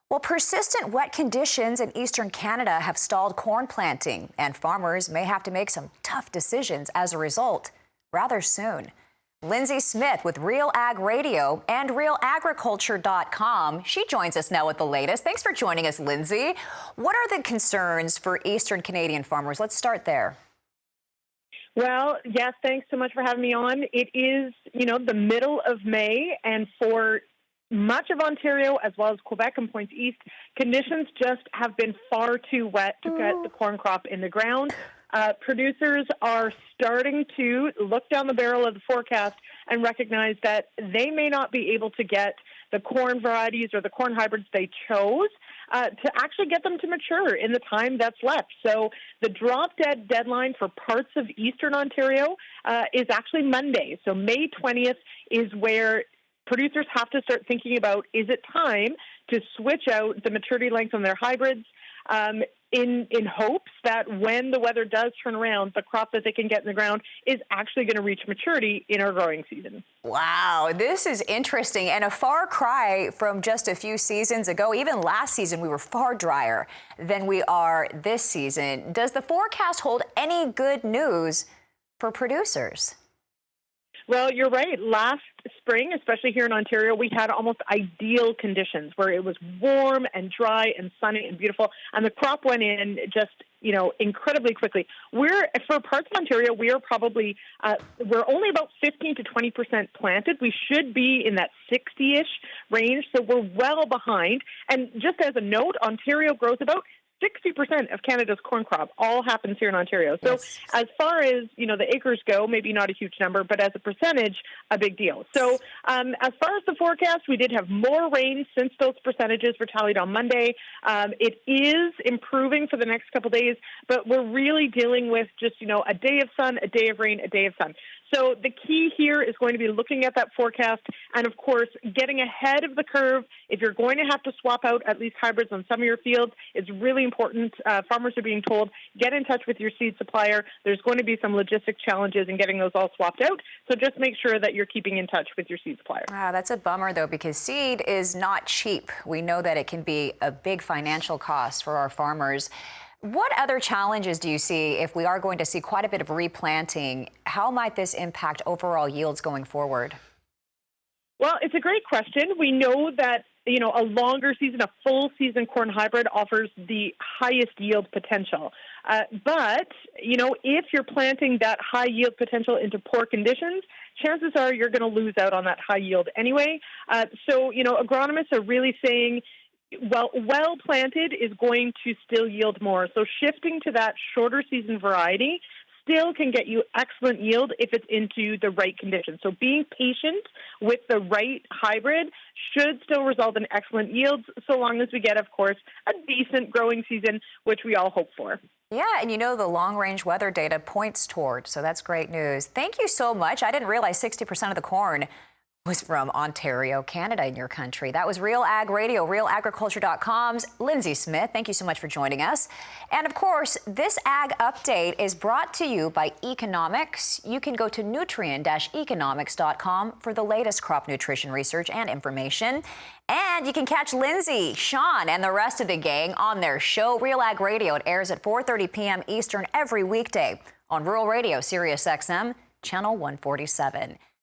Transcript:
Well, persistent wet conditions in eastern Canada have stalled corn planting, and farmers may have to make some tough decisions as a result rather soon. Lindsay Smith with Real Ag Radio and RealAgriculture.com. She joins us now with the latest. Thanks for joining us, Lindsay. What are the concerns for eastern Canadian farmers? Let's start there. Well, yes, thanks so much for having me on. It is, the middle of May, and for much of Ontario, as well as Quebec and points east, conditions just have been far too wet to get the corn crop in the ground. Producers are starting to look down the barrel of the forecast and recognize that they may not be able to get the corn varieties or the corn hybrids they chose to actually get them to mature in the time that's left. So the drop-dead deadline for parts of eastern Ontario is actually Monday. So May 20th is where producers have to start thinking about, is it time to switch out the maturity length on their hybrids in hopes that when the weather does turn around, the crop that they can get in the ground is actually going to reach maturity in our growing season. Wow, this is interesting and a far cry from just a few seasons ago. Even last season, we were far drier than we are this season. Does the forecast hold any good news for producers? Well, you're right. Last spring, especially here in Ontario, we had almost ideal conditions where it was warm and dry and sunny and beautiful, and the crop went in just, incredibly quickly. For parts of Ontario, we are probably, we're only about 15 to 20% planted. We should be in that 60-ish range, so we're well behind. And just as a note, Ontario grows about 60% of Canada's corn crop all happens here in Ontario. So as far as, the acres go, maybe not a huge number, but as a percentage, a big deal. So as far as the forecast, we did have more rain since those percentages were tallied on Monday. It is improving for the next couple days, but we're really dealing with just, a day of sun, a day of rain, a day of sun. So the key here is going to be looking at that forecast and, of course, getting ahead of the curve. If you're going to have to swap out at least hybrids on some of your fields, it's really important. Farmers are being told, get in touch with your seed supplier. There's going to be some logistic challenges in getting those all swapped out. So just make sure that you're keeping in touch with your seed supplier. That's a bummer, though, because seed is not cheap. We know that it can be a big financial cost for our farmers. What other challenges do you see if we are going to see quite a bit of replanting? How might this impact overall yields going forward? Well, it's a great question. We know that, a longer season, a full season corn hybrid offers the highest yield potential. But, if you're planting that high yield potential into poor conditions, chances are you're going to lose out on that high yield anyway. So, agronomists are really saying, well planted is going to still yield more. So shifting to that shorter season variety still can get you excellent yield if it's into the right conditions. So being patient with the right hybrid should still result in excellent yields, so long as we get, of course, a decent growing season, which we all hope for. Yeah, and the long-range weather data points toward, so that's great news. Thank you so much. I didn't realize 60% of the corn was from Ontario, Canada, in your country. That was Real Ag Radio, RealAgriculture.com's Lindsay Smith. Thank you so much for joining us. And of course, this Ag Update is brought to you by Economics. You can go to nutrient-economics.com for the latest crop nutrition research and information. And you can catch Lindsay, Sean, and the rest of the gang on their show, Real Ag Radio. It airs at 4:30 p.m. Eastern every weekday on Rural Radio, Sirius XM, Channel 147.